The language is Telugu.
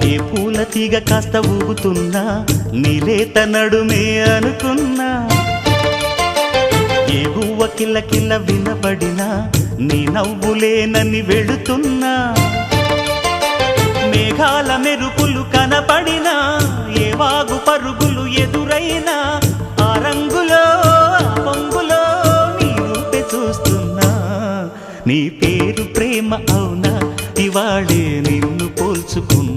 ఏ పూల తీగ కాస్త ఊగుతున్నా నీలేత నడుమే అనుకున్నా, ఏ గువ్వ కిల్ల కిల్ల వినబడినా నీ నవ్వులేనని వెళుతున్నా, మేఘాల మెరుపులు కనపడినా ఏ వాగు పరుగులు ఎదురైనా ఆ రంగులో ఆ పొంగులో నీ రూపే చూస్తున్నా. నీ పేరు ప్రేమ అవునా, ఇవాళే నిన్ను పోల్చుకున్నా.